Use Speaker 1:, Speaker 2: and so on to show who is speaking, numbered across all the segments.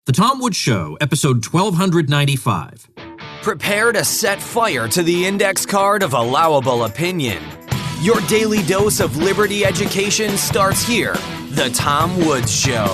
Speaker 1: The Tom Woods Show, episode 1295.
Speaker 2: Prepare to set fire to the index card of allowable opinion. Your daily dose of liberty education starts here. The Tom Woods Show.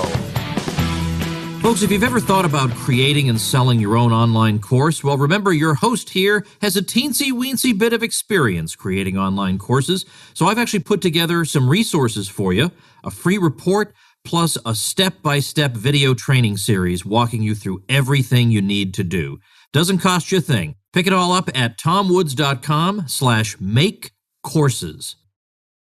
Speaker 1: Folks, if you've ever thought about creating and selling your own online course, well, remember your host here has a teensy-weensy bit of experience creating online courses. So I've actually put together some resources for you, a free report, plus a step-by-step video training series walking you through everything you need to do. Doesn't cost you a thing. Pick it all up at tomwoods.com/makecourses.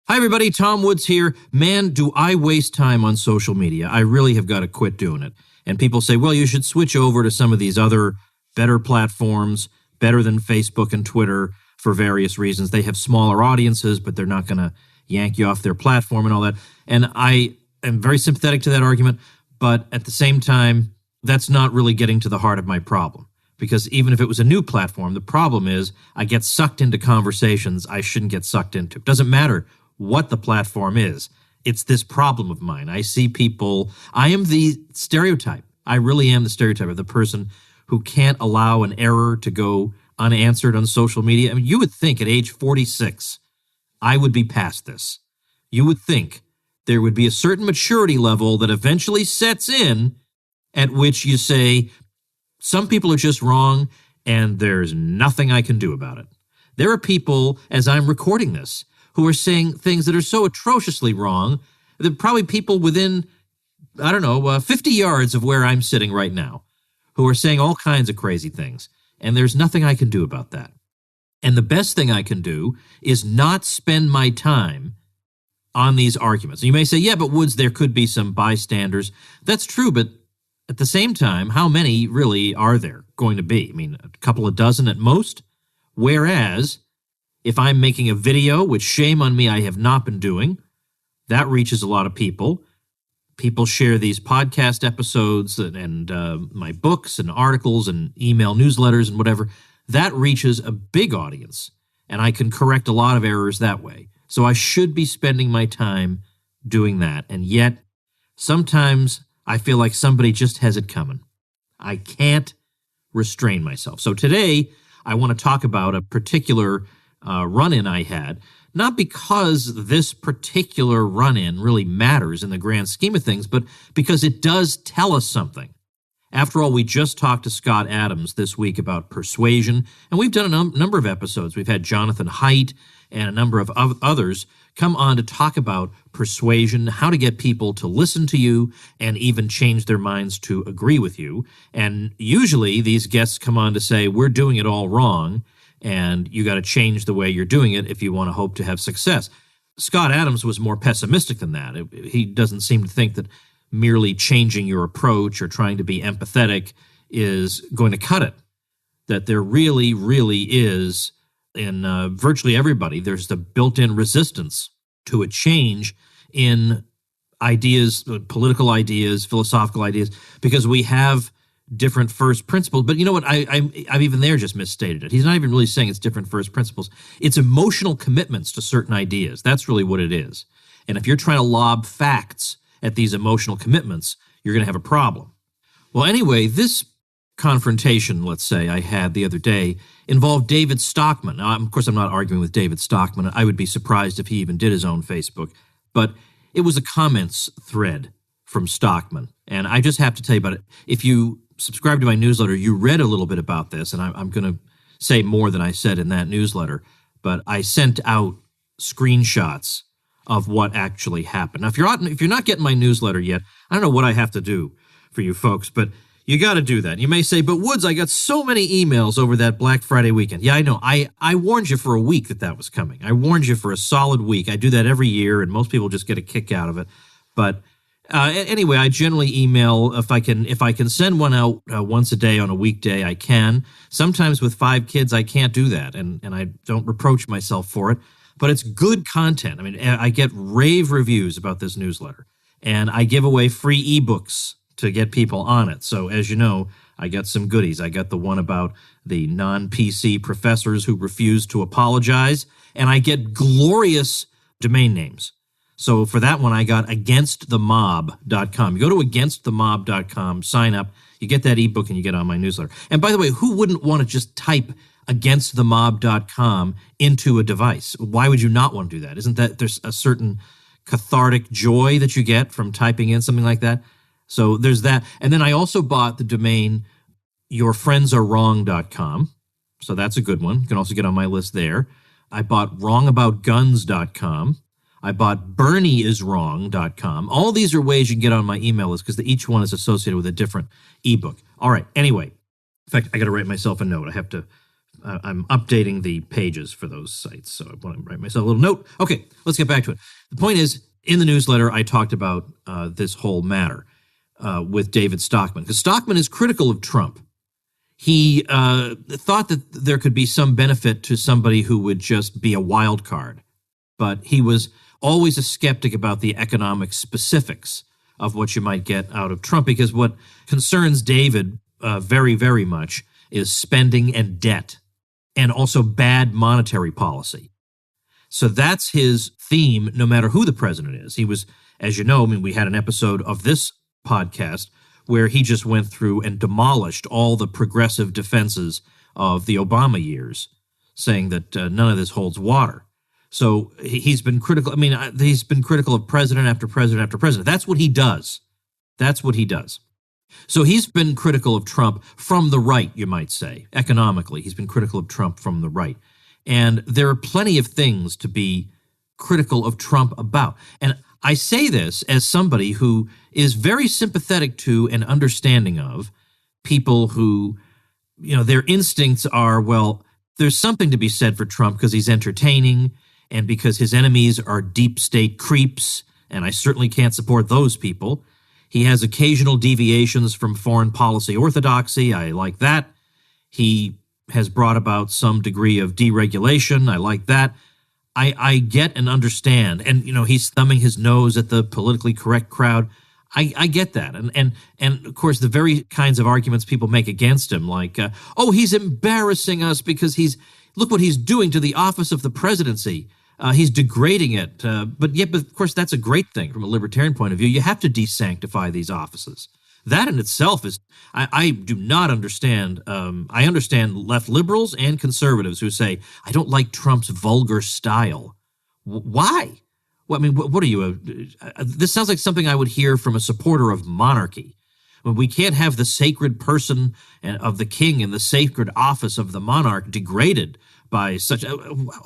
Speaker 1: Hi, everybody. Tom Woods here. Man, do I waste time on social media. I really have got to quit doing it. And people say, well, you should switch over to some of these other better platforms, better than Facebook and Twitter for various reasons. They have smaller audiences, but they're not going to yank you off their platform and all that. And I am very sympathetic to that argument, but at the same time, that's not really getting to the heart of my problem. Because even if it was a new platform, the problem is I get sucked into conversations I shouldn't get sucked into. It doesn't matter what the platform is. It's this problem of mine. I see people, I am the stereotype. I really am the stereotype of the person who can't allow an error to go unanswered on social media. I mean, you would think at age 46, I would be past this. You would think there would be a certain maturity level that eventually sets in at which you say, some people are just wrong and there's nothing I can do about it. There are people, as I'm recording this, who are saying things that are so atrociously wrong that probably people within, 50 yards of where I'm sitting right now, who are saying all kinds of crazy things. And there's nothing I can do about that. And the best thing I can do is not spend my time on these arguments. You may say, yeah, but Woods, there could be some bystanders. That's true, but at the same time, how many really are there going to be? I mean, a couple of dozen at most? Whereas, if I'm making a video, which shame on me I have not been doing, that reaches a lot of people. People share these podcast episodes and my books and articles and email newsletters and whatever. That reaches a big audience, and I can correct a lot of errors that way. So I should be spending my time doing that. And yet, sometimes I feel like somebody just has it coming. I can't restrain myself. So today, I want to talk about a particular run-in I had, not because this particular run-in really matters in the grand scheme of things, but because it does tell us something. After all, we just talked to Scott Adams this week about persuasion, and we've done a number of episodes. We've had Jonathan Haidt and a number of others come on to talk about persuasion, how to get people to listen to you and even change their minds to agree with you. And usually these guests come on to say, we're doing it all wrong, and you got to change the way you're doing it if you want to hope to have success. Scott Adams was more pessimistic than that. He doesn't seem to think that merely changing your approach or trying to be empathetic is going to cut it. That there really, really is, in virtually everybody, there's the built-in resistance to a change in ideas, political ideas, philosophical ideas, because we have different first principles. But you know what? I'm even there just misstated it. He's not even really saying it's different first principles. It's emotional commitments to certain ideas. That's really what it is. And if you're trying to lob facts at these emotional commitments, you're going to have a problem. Well, anyway, this confrontation, let's say, I had the other day involved David Stockman. Now, of course, I'm not arguing with David Stockman. I would be surprised if he even did his own Facebook. But it was a comments thread from Stockman. And I just have to tell you about it. If you subscribe to my newsletter, you read a little bit about this, and I'm going to say more than I said in that newsletter. But I sent out screenshots of what actually happened. Now, if you're not getting my newsletter yet, I don't know what I have to do for you folks, but you got to do that. You may say, but Woods, I got so many emails over that Black Friday weekend. Yeah, I know. I warned you for a week that was coming. I warned you for a solid week. I do that every year, and most people just get a kick out of it. But anyway, I generally email if I can send one out once a day on a weekday. I can. Sometimes with 5 kids, I can't do that, and I don't reproach myself for it. But it's good content. I mean, I get rave reviews about this newsletter, and I give away free ebooks to get people on it. So as you know, I got some goodies. I got the one about the non-PC professors who refuse to apologize, and I get glorious domain names. So for that one, I got againstthemob.com. You go to againstthemob.com, sign up, you get that ebook, and you get on my newsletter. And by the way, who wouldn't want to just type againstthemob.com into a device? Why would you not want to do that? Isn't that there's a certain cathartic joy that you get from typing in something like that? So there's that. And then I also bought the domain yourfriendsarewrong.com. So that's a good one. You can also get on my list there. I bought wrongaboutguns.com. I bought bernieiswrong.com. All these are ways you can get on my email list because each one is associated with a different ebook. All right. Anyway, in fact, I got to write myself a note. I'm updating the pages for those sites. So I want to write myself a little note. Okay, let's get back to it. The point is, in the newsletter, I talked about this whole matter with David Stockman, because Stockman is critical of Trump. He thought that there could be some benefit to somebody who would just be a wild card, but he was always a skeptic about the economic specifics of what you might get out of Trump, because what concerns David very, very much is spending and debt, and also bad monetary policy. So that's his theme, no matter who the president is. He was, as you know, we had an episode of this podcast where he just went through and demolished all the progressive defenses of the Obama years, saying that none of this holds water. So he's been critical. He's been critical of president after president after president. That's what he does. That's what he does. So he's been critical of Trump from the right, you might say. Economically, he's been critical of Trump from the right. And there are plenty of things to be critical of Trump about. And I say this as somebody who is very sympathetic to and understanding of people who, their instincts are, well, there's something to be said for Trump because he's entertaining and because his enemies are deep state creeps, and I certainly can't support those people. He has occasional deviations from foreign policy orthodoxy. I like that. He has brought about some degree of deregulation. I like that. I get and understand. And, he's thumbing his nose at the politically correct crowd. I get that. And of course, the very kinds of arguments people make against him, like, he's embarrassing us because look what he's doing to the office of the presidency. He's degrading it. But of course, that's a great thing from a libertarian point of view. You have to desanctify these offices. That in itself is, I do not understand. I understand left liberals and conservatives who say, I don't like Trump's vulgar style. Why? Well, what are you? This sounds like something I would hear from a supporter of monarchy. When we can't have the sacred person of the king and the sacred office of the monarch degraded by such.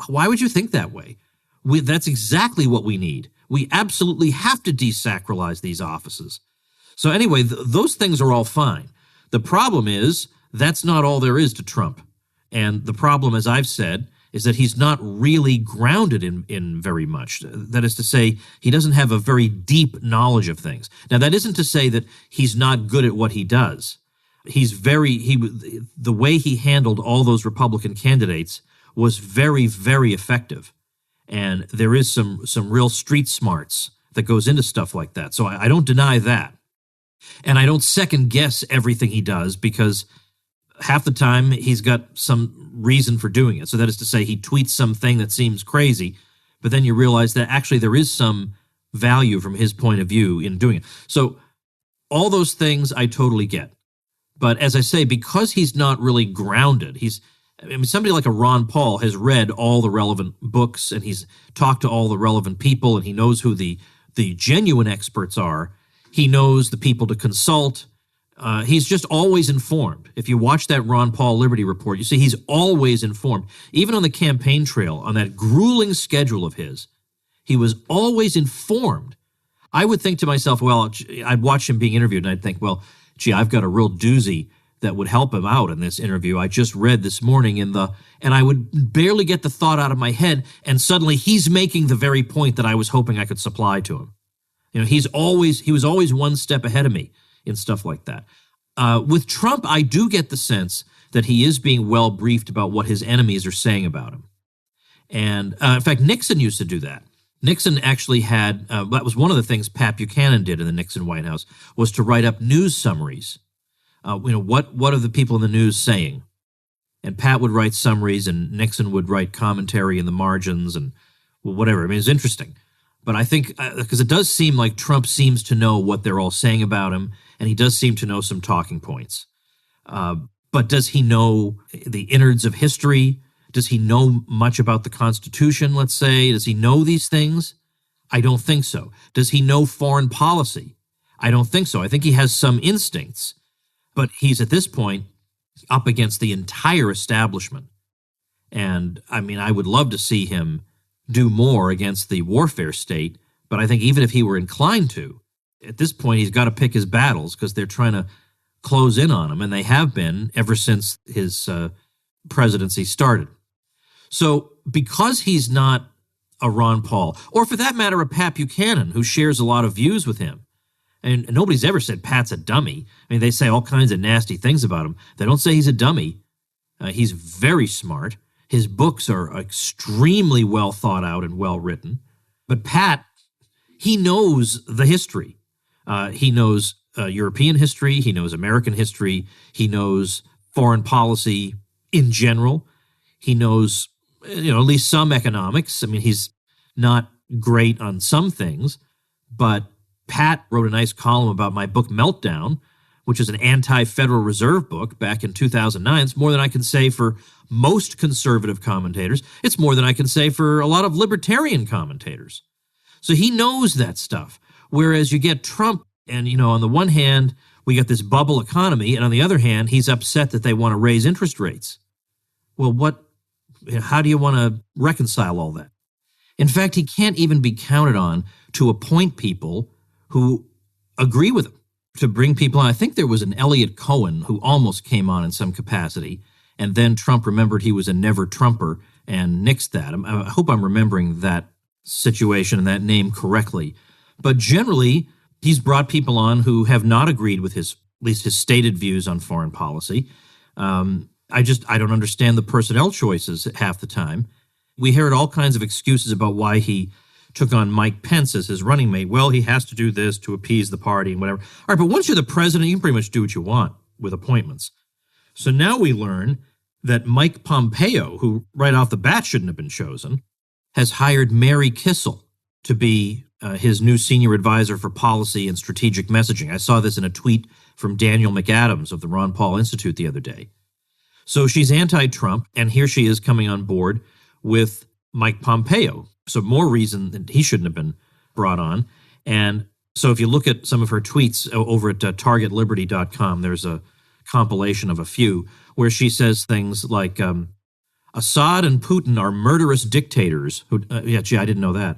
Speaker 1: Why would you think that way? That's exactly what we need. We absolutely have to desacralize these offices. So anyway, those things are all fine. The problem is that's not all there is to Trump. And the problem, as I've said, is that he's not really grounded in very much. That is to say, he doesn't have a very deep knowledge of things. Now, that isn't to say that he's not good at what he does. The way he handled all those Republican candidates was very, very effective. And there is some real street smarts that goes into stuff like that. So I don't deny that. And I don't second guess everything he does, because half the time he's got some reason for doing it. So that is to say, he tweets something that seems crazy, but then you realize that actually there is some value from his point of view in doing it. So all those things I totally get. But as I say, because he's not really grounded, somebody like a Ron Paul has read all the relevant books, and he's talked to all the relevant people, and he knows who the genuine experts are. He knows the people to consult. He's just always informed. If you watch that Ron Paul Liberty Report, you see he's always informed. Even on the campaign trail, on that grueling schedule of his, he was always informed. I would think to myself, well, I'd watch him being interviewed, and I'd think, well, gee, I've got a real doozy that would help him out in this interview I just read this morning and I would barely get the thought out of my head, and suddenly he's making the very point that I was hoping I could supply to him. He was always one step ahead of me in stuff like that. With Trump, I do get the sense that he is being well briefed about what his enemies are saying about him. And in fact, Nixon used to do that. Nixon actually had, that was one of the things Pat Buchanan did in the Nixon White House, was to write up news summaries. What are the people in the news saying? And Pat would write summaries, and Nixon would write commentary in the margins and whatever. It's interesting. But I think, because it does seem like Trump seems to know what they're all saying about him, and he does seem to know some talking points. But does he know the innards of history? Does he know much about the Constitution, let's say? Does he know these things? I don't think so. Does he know foreign policy? I don't think so. I think he has some instincts, but he's at this point up against the entire establishment. And I mean, I would love to see him do more against the warfare state, but I think even if he were inclined to, at this point, he's got to pick his battles because they're trying to close in on him, and they have been ever since his presidency started. So because he's not a Ron Paul, or for that matter, a Pat Buchanan, who shares a lot of views with him, and nobody's ever said Pat's a dummy. I mean, they say all kinds of nasty things about him. They don't say he's a dummy. He's very smart. His books are extremely well thought out and well written. But Pat, he knows the history. He knows European history. He knows American history. He knows foreign policy in general. He knows, at least some economics. I mean, he's not great on some things, but Pat wrote a nice column about my book Meltdown, which is an anti-Federal Reserve book back in 2009. It's more than I can say for most conservative commentators. It's more than I can say for a lot of libertarian commentators. So he knows that stuff. Whereas you get Trump, and, on the one hand, we got this bubble economy, and on the other hand, he's upset that they want to raise interest rates. Well, how do you want to reconcile all that? In fact, he can't even be counted on to appoint people who agree with him, to bring people on. I think there was an Elliot Cohen who almost came on in some capacity, and then Trump remembered he was a never-Trumper and nixed that. I hope I'm remembering that situation and that name correctly. But generally, he's brought people on who have not agreed with at least his stated views on foreign policy. I don't understand the personnel choices half the time. We heard all kinds of excuses about why he took on Mike Pence as his running mate. Well, he has to do this to appease the party and whatever. All right, but once you're the president, you can pretty much do what you want with appointments. So now we learn that Mike Pompeo, who right off the bat shouldn't have been chosen, has hired Mary Kissel to be his new senior advisor for policy and strategic messaging. I saw this in a tweet from Daniel McAdams of the Ron Paul Institute the other day. So she's anti-Trump, and here she is coming on board with Mike Pompeo. So more reason that he shouldn't have been brought on. And so if you look at some of her tweets over at targetliberty.com, there's a compilation of a few where she says things like, Assad and Putin are murderous dictators who, I didn't know that,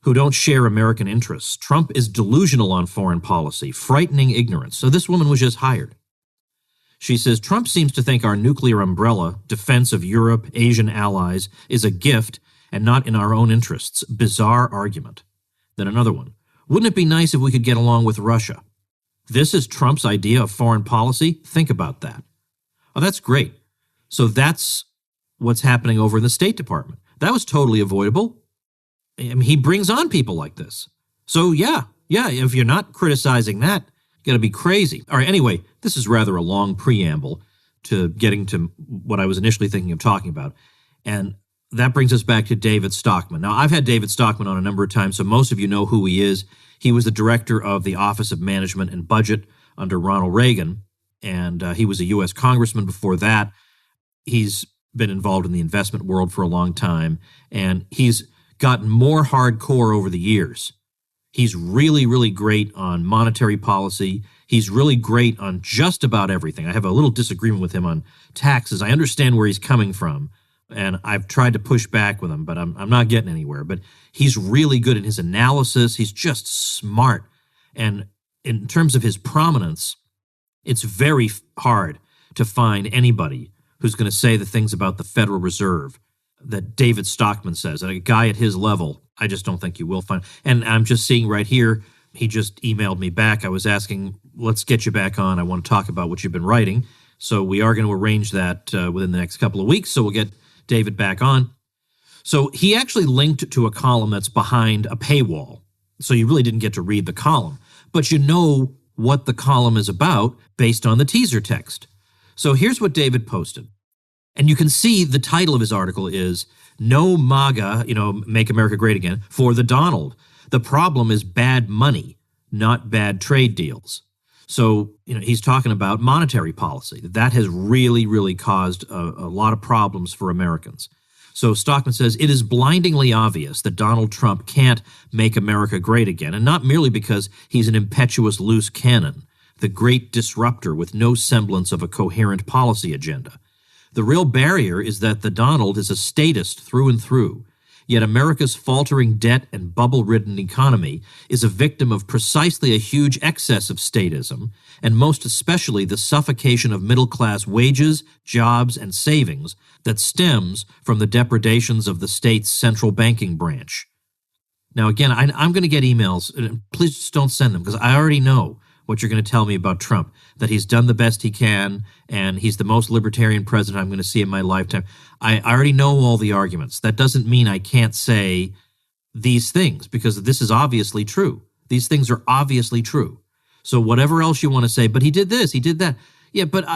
Speaker 1: who don't share American interests. Trump is delusional on foreign policy, frightening ignorance. So this woman was just hired. She says, Trump seems to think our nuclear umbrella, defense of Europe, Asian allies, is a gift and not in our own interests. Bizarre argument. Then another one. Wouldn't it be nice if we could get along with Russia? This is Trump's idea of foreign policy? Think about that. Oh, that's great. So that's what's happening over in the State Department. That was totally avoidable. I mean, he brings on people like this. So yeah, if you're not criticizing that, you got to be crazy. All right, anyway, this is rather a long preamble to getting to what I was initially thinking of talking about. And that brings us back to David Stockman. Now, I've had David Stockman on a number of times, so most of you know who he is. He was the director of the Office of Management and Budget under Ronald Reagan, and he was a U.S. congressman before that. He's been involved in the investment world for a long time, and he's gotten more hardcore over the years. He's really, really great on monetary policy. He's really great on just about everything. I have a little disagreement with him on taxes. I understand where he's coming from, and I've tried to push back with him, but I'm not getting anywhere. But he's really good at his analysis. He's just smart. And in terms of his prominence, it's very hard to find anybody who's going to say the things about the Federal Reserve that David Stockman says. A guy at his level, I just don't think you will find. And I'm just seeing right here, he just emailed me back. I was asking, let's get you back on. I want to talk about what you've been writing. So we are going to arrange that within the next couple of weeks. So we'll get David back on. So he actually linked to a column that's behind a paywall. So you really didn't get to read the column, but you know what the column is about based on the teaser text. So here's what David posted. And you can see the title of his article is No MAGA, Make America Great Again, for the Donald. The problem is bad money, not bad trade deals. So, he's talking about monetary policy. That has really, really caused a lot of problems for Americans. So Stockman says, it is blindingly obvious that Donald Trump can't make America great again, and not merely because he's an impetuous loose cannon, the great disruptor with no semblance of a coherent policy agenda. The real barrier is that the Donald is a statist through and through. Yet America's faltering debt and bubble-ridden economy is a victim of precisely a huge excess of statism, and most especially the suffocation of middle-class wages, jobs, and savings that stems from the depredations of the state's central banking branch. Now, again, I'm going to get emails. Please just don't send them, because I already know what you're going to tell me about Trump, that he's done the best he can, and he's the most libertarian president I'm going to see in my lifetime. I already know all the arguments. That doesn't mean I can't say these things, because this is obviously true. These things are obviously true. So whatever else you want to say, but he did this, he did that. Yeah, but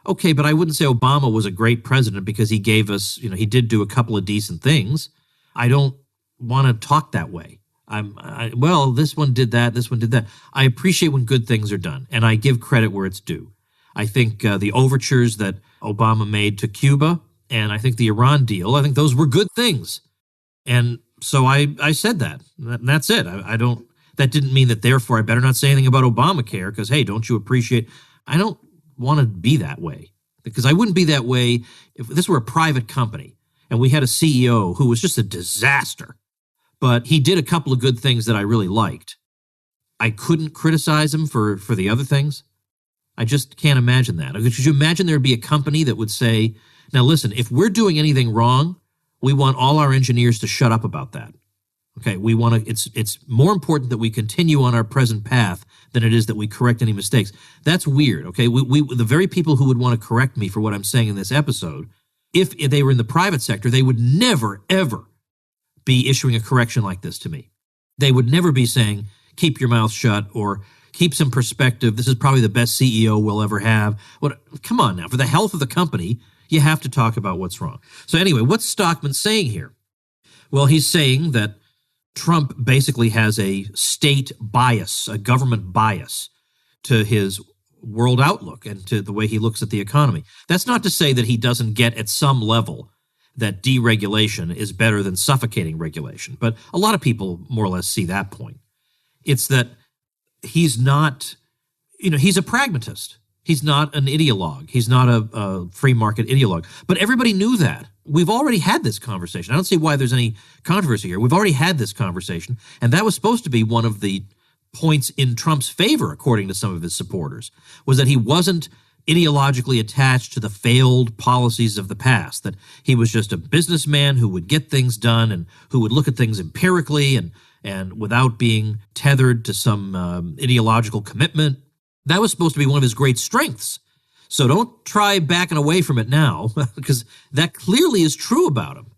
Speaker 1: but I wouldn't say Obama was a great president because he gave us, he did do a couple of decent things. I don't want to talk that way. This one did that, this one did that. I appreciate when good things are done, and I give credit where it's due. I think the overtures that Obama made to Cuba, and I think the Iran deal, I think those were good things. And so I said that. And that's it. That didn't mean that therefore I better not say anything about Obamacare, because, hey, don't you appreciate? I don't want to be that way, because I wouldn't be that way if this were a private company and we had a CEO who was just a disaster. But he did a couple of good things that I really liked. I couldn't criticize him for the other things. I just can't imagine that. Could you imagine there'd be a company that would say, now listen, if we're doing anything wrong, we want all our engineers to shut up about that. Okay, it's more important that we continue on our present path than it is that we correct any mistakes. That's weird, okay? The very people who would want to correct me for what I'm saying in this episode, if they were in the private sector, they would never, ever be issuing a correction like this to me. They would never be saying, keep your mouth shut, or keep some perspective. This is probably the best CEO we'll ever have. Come on now. For the health of the company, you have to talk about what's wrong. So anyway, what's Stockman saying here? Well, he's saying that Trump basically has a state bias, a government bias to his world outlook and to the way he looks at the economy. That's not to say that he doesn't get at some level that deregulation is better than suffocating regulation. But a lot of people more or less see that point. It's that he's not, he's a pragmatist. He's not an ideologue. He's not a free market ideologue. But everybody knew that. We've already had this conversation. I don't see why there's any controversy here. We've already had this conversation. And that was supposed to be one of the points in Trump's favor, according to some of his supporters, was that he wasn't ideologically attached to the failed policies of the past, that he was just a businessman who would get things done and who would look at things empirically and without being tethered to some ideological commitment. That was supposed to be one of his great strengths. So don't try backing away from it now, because that clearly is true about him.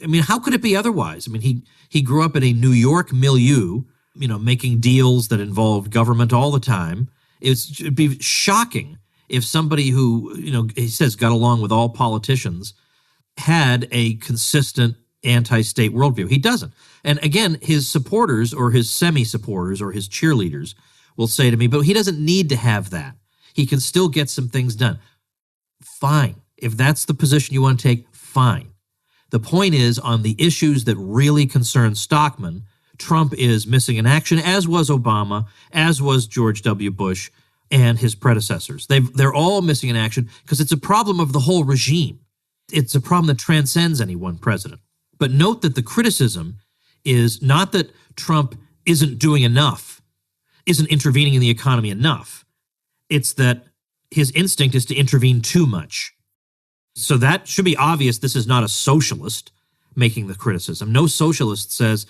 Speaker 1: I mean, how could it be otherwise? I mean, he grew up in a New York milieu, making deals that involved government all the time. It'd be shocking if somebody who, he says got along with all politicians had a consistent anti-state worldview. He doesn't. And again, his supporters or his semi-supporters or his cheerleaders will say to me, but he doesn't need to have that. He can still get some things done. Fine. If that's the position you want to take, fine. The point is, on the issues that really concern Stockman, Trump is missing in action, as was Obama, as was George W. Bush, and his predecessors. They're all missing in action because it's a problem of the whole regime. It's a problem that transcends any one president. But note that the criticism is not that Trump isn't doing enough, isn't intervening in the economy enough. It's that his instinct is to intervene too much. So that should be obvious. This is not a socialist making the criticism. No socialist says,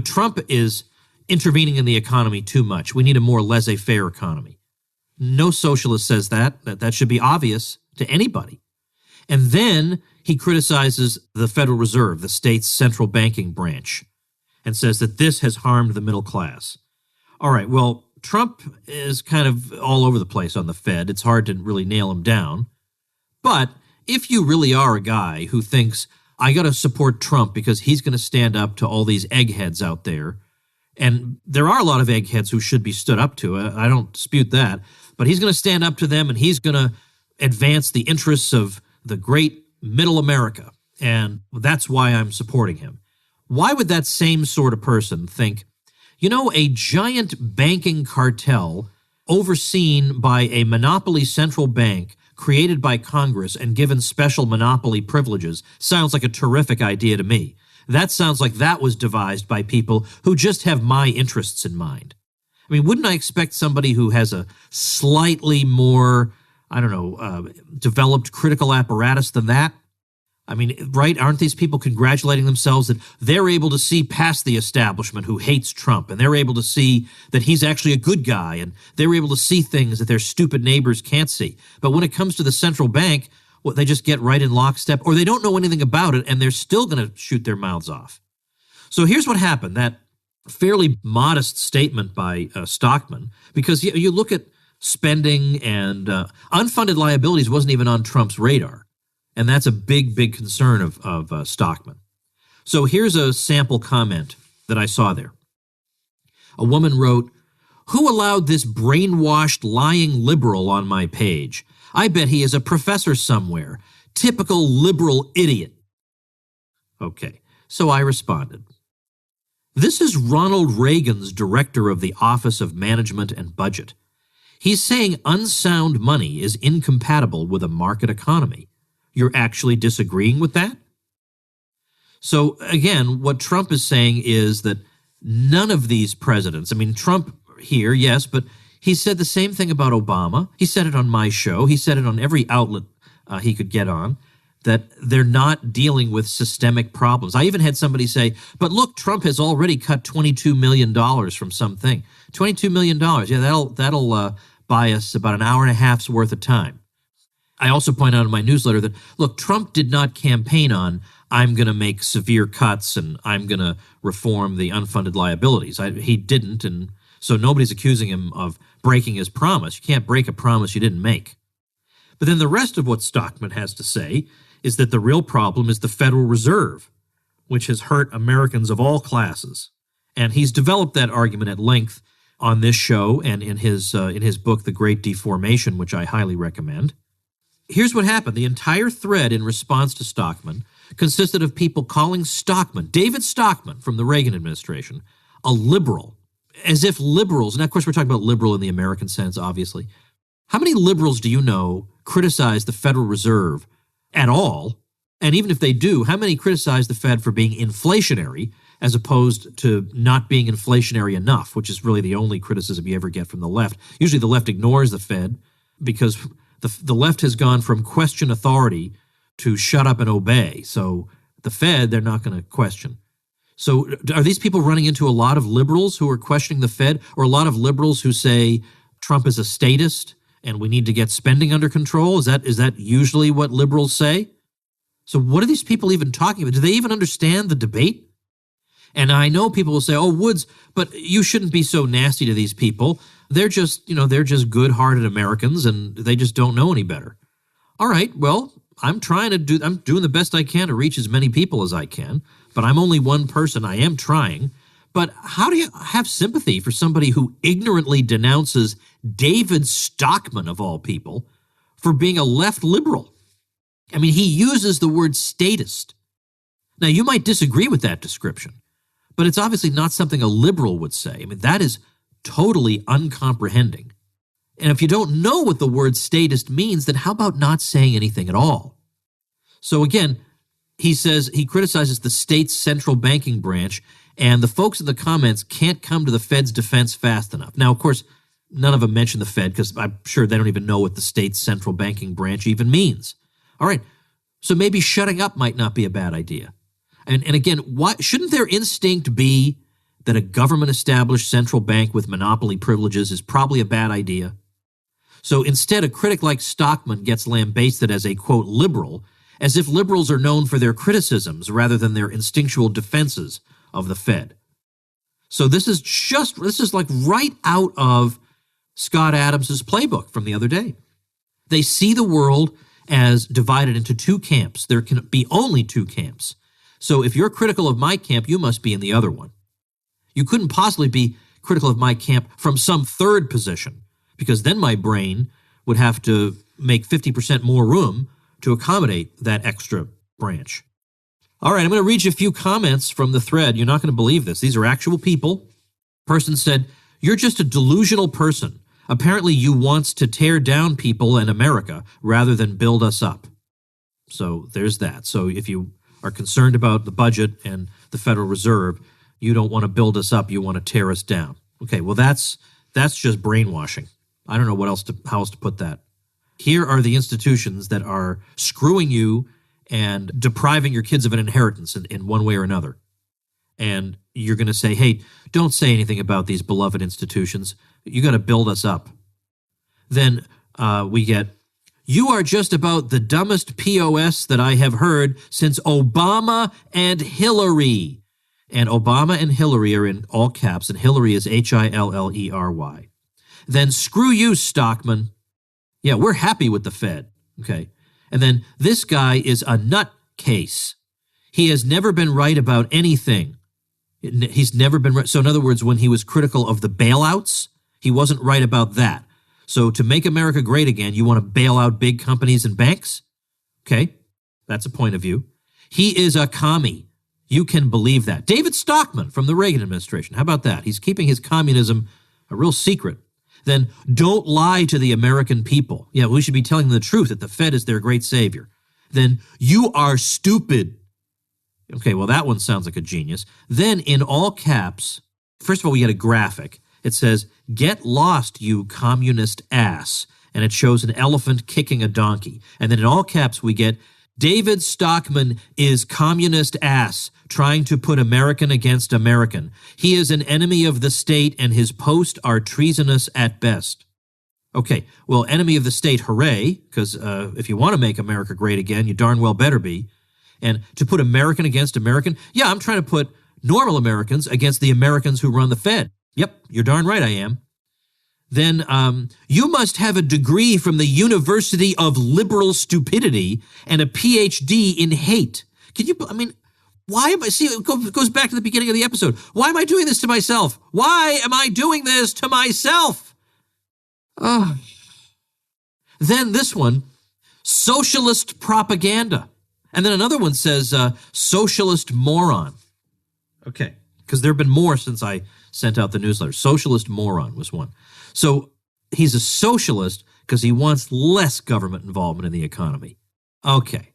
Speaker 1: Trump is intervening in the economy too much. We need a more laissez-faire economy. No socialist says that. That should be obvious to anybody. And then he criticizes the Federal Reserve, the state's central banking branch, and says that this has harmed the middle class. All right, well, Trump is kind of all over the place on the Fed. It's hard to really nail him down. But if you really are a guy who thinks, I got to support Trump because he's going to stand up to all these eggheads out there And there are a lot of eggheads who should be stood up to. I don't dispute that. But he's going to stand up to them, and he's going to advance the interests of the great middle America. And that's why I'm supporting him. Why would that same sort of person think, a giant banking cartel overseen by a monopoly central bank created by Congress and given special monopoly privileges sounds like a terrific idea to me. That sounds like that was devised by people who just have my interests in mind. I mean, wouldn't I expect somebody who has a slightly more, developed critical apparatus than that? I mean, right? Aren't these people congratulating themselves that they're able to see past the establishment who hates Trump, and they're able to see that he's actually a good guy, and they're able to see things that their stupid neighbors can't see. But when it comes to the central bank, they just get right in lockstep, or they don't know anything about it, and they're still going to shoot their mouths off. So here's what happened. That fairly modest statement by Stockman, because you look at spending and unfunded liabilities wasn't even on Trump's radar. And that's a big, big concern of Stockman. So here's a sample comment that I saw there. A woman wrote, "Who allowed this brainwashed, lying liberal on my page? I bet he is a professor somewhere. Typical liberal idiot." Okay, so I responded. "This is Ronald Reagan's director of the Office of Management and Budget. He's saying unsound money is incompatible with a market economy. You're actually disagreeing with that?" So again, what Trump is saying is that none of these presidents, Trump here, yes, but he said the same thing about Obama. He said it on my show. He said it on every outlet he could get on, that they're not dealing with systemic problems. I even had somebody say, but look, Trump has already cut $22 million from something. $22 million, yeah, that'll buy us about an hour and a half's worth of time. I also point out in my newsletter that, look, Trump did not campaign on, I'm going to make severe cuts and I'm going to reform the unfunded liabilities. He didn't, and so nobody's accusing him of breaking his promise. You can't break a promise you didn't make. But then the rest of what Stockman has to say is that the real problem is the Federal Reserve, which has hurt Americans of all classes. And he's developed that argument at length on this show and in his book, The Great Deformation, which I highly recommend. Here's what happened. The entire thread in response to Stockman consisted of people calling Stockman, David Stockman from the Reagan administration, a liberal, as if liberals, and of course we're talking about liberal in the American sense, obviously. How many liberals do you know criticize the Federal Reserve at all? And even if they do, how many criticize the Fed for being inflationary as opposed to not being inflationary enough, which is really the only criticism you ever get from the left. Usually the left ignores the Fed because the left has gone from question authority to shut up and obey. So the Fed, they're not going to question. So are these people running into a lot of liberals who are questioning the Fed, or a lot of liberals who say Trump is a statist and we need to get spending under control? Is that usually what liberals say? So what are these people even talking about? Do they even understand the debate? And I know people will say, oh, Woods, but you shouldn't be so nasty to these people. They're just good-hearted Americans and they just don't know any better. All right, well, I'm doing the best I can to reach as many people as I can, but I'm only one person. I am trying. But how do you have sympathy for somebody who ignorantly denounces David Stockman, of all people, for being a left liberal? I mean, he uses the word statist. Now, you might disagree with that description, but it's obviously not something a liberal would say. I mean, that is totally uncomprehending. And if you don't know what the word statist means, then how about not saying anything at all? So again, he says he criticizes the state's central banking branch, and the folks in the comments can't come to the Fed's defense fast enough. Now, of course, none of them mention the Fed because I'm sure they don't even know what the state's central banking branch even means. All right, so maybe shutting up might not be a bad idea. And again, why shouldn't their instinct be that a government-established central bank with monopoly privileges is probably a bad idea? So instead, a critic like Stockman gets lambasted as a, quote, liberal, as if liberals are known for their criticisms rather than their instinctual defenses of the Fed. So this is like right out of Scott Adams's playbook from the other day. They see the world as divided into two camps. There can be only two camps. So if you're critical of my camp, you must be in the other one. You couldn't possibly be critical of my camp from some third position, because then my brain would have to make 50% more room to accommodate that extra branch. All right, I'm going to read you a few comments from the thread. You're not going to believe this. These are actual people. Person said, "You're just a delusional person. Apparently you wants to tear down people and America rather than build us up." So there's that. So if you are concerned about the budget and the Federal Reserve, you don't want to build us up, you want to tear us down. Okay, well that's just brainwashing. I don't know how else to put that. Here are the institutions that are screwing you and depriving your kids of an inheritance in one way or another. And you're going to say, hey, don't say anything about these beloved institutions. You got to build us up. Then we get, "You are just about the dumbest POS that I have heard since Obama and Hillary." And Obama and Hillary are in all caps, and Hillary is Hillery. Then, "Screw you, Stockman." Yeah, we're happy with the Fed. Okay. And then, "This guy is a nutcase. He has never been right about anything." He's never been right. So in other words, when he was critical of the bailouts, he wasn't right about that. So to make America great again, you want to bail out big companies and banks? Okay, that's a point of view. "He is a commie." You can believe that. David Stockman from the Reagan administration. How about that? He's keeping his communism a real secret. Then, "Don't lie to the American people." Yeah, we should be telling them the truth that the Fed is their great savior. Then, "You are stupid." Okay, well, that one sounds like a genius. Then, in all caps, first of all, we get a graphic. It says, "Get lost, you communist ass." And it shows an elephant kicking a donkey. And then in all caps, we get, "David Stockman is communist ass, trying to put American against American. He is an enemy of the state, and his posts are treasonous at best." Okay, well, enemy of the state, hooray, because if you want to make America great again, you darn well better be. And to put American against American, yeah, I'm trying to put normal Americans against the Americans who run the Fed. Yep, you're darn right I am. Then, "You must have a degree from the University of Liberal Stupidity and a PhD in hate." Can you, why am I, see, it goes back to the beginning of the episode. Why am I doing this to myself? Why am I doing this to myself? Then this one, "Socialist propaganda." And then another one says, "Socialist moron." Okay, because there have been more since I sent out the newsletter. Socialist moron was one. So he's a socialist because he wants less government involvement in the economy. Okay.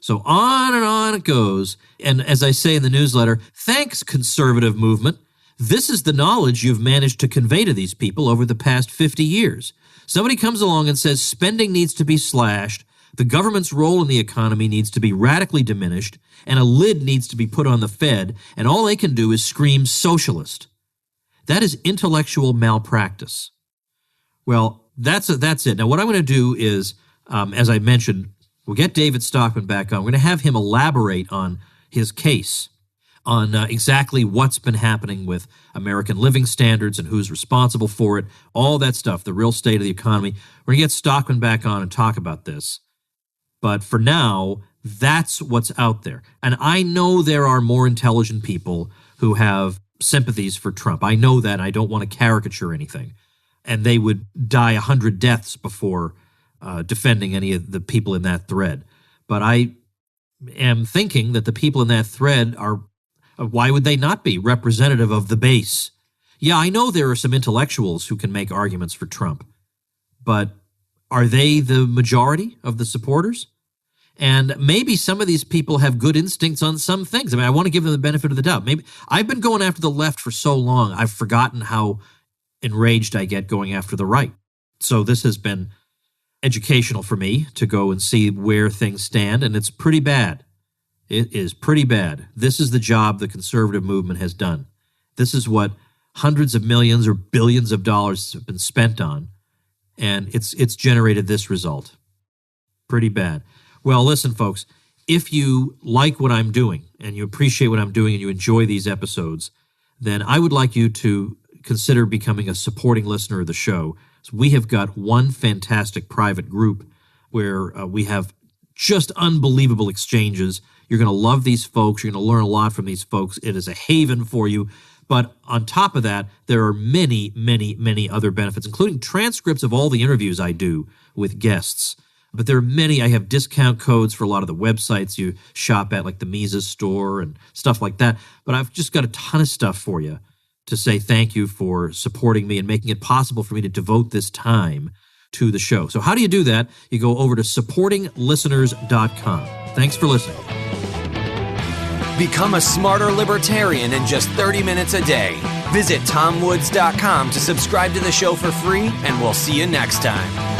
Speaker 1: So on it goes. And as I say in the newsletter, thanks, conservative movement. This is the knowledge you've managed to convey to these people over the past 50 years. Somebody comes along and says spending needs to be slashed, the government's role in the economy needs to be radically diminished, and a lid needs to be put on the Fed, and all they can do is scream socialist. That is intellectual malpractice. Well, that's it. Now, what I'm going to do is, as I mentioned, we'll get David Stockman back on. We're going to have him elaborate on his case, on exactly what's been happening with American living standards and who's responsible for it, all that stuff, the real state of the economy. We're going to get Stockman back on and talk about this. But for now, that's what's out there. And I know there are more intelligent people who have sympathies for Trump. I know that. I don't want to caricature anything. And they would die 100 deaths before defending any of the people in that thread. But I am thinking that the people in that thread are, why would they not be representative of the base? Yeah, I know there are some intellectuals who can make arguments for Trump, but are they the majority of the supporters? And maybe some of these people have good instincts on some things. I want to give them the benefit of the doubt. Maybe I've been going after the left for so long, I've forgotten how enraged I get going after the right. So this has been educational for me to go and see where things stand, and it's pretty bad. It is pretty bad. This is the job the conservative movement has done. This is what hundreds of millions or billions of dollars have been spent on, and it's generated this result. Pretty bad. Well, listen, folks, if you like what I'm doing and you appreciate what I'm doing and you enjoy these episodes, then I would like you to consider becoming a supporting listener of the show. So we have got one fantastic private group where we have just unbelievable exchanges. You're going to love these folks. You're going to learn a lot from these folks. It is a haven for you. But on top of that, there are many, many, many other benefits, including transcripts of all the interviews I do with guests. But there are many. I have discount codes for a lot of the websites you shop at, like the Mises store and stuff like that. But I've just got a ton of stuff for you to say thank you for supporting me and making it possible for me to devote this time to the show. So how do you do that? You go over to supportinglisteners.com. Thanks for listening.
Speaker 2: Become a smarter libertarian in just 30 minutes a day. Visit TomWoods.com to subscribe to the show for free, and we'll see you next time.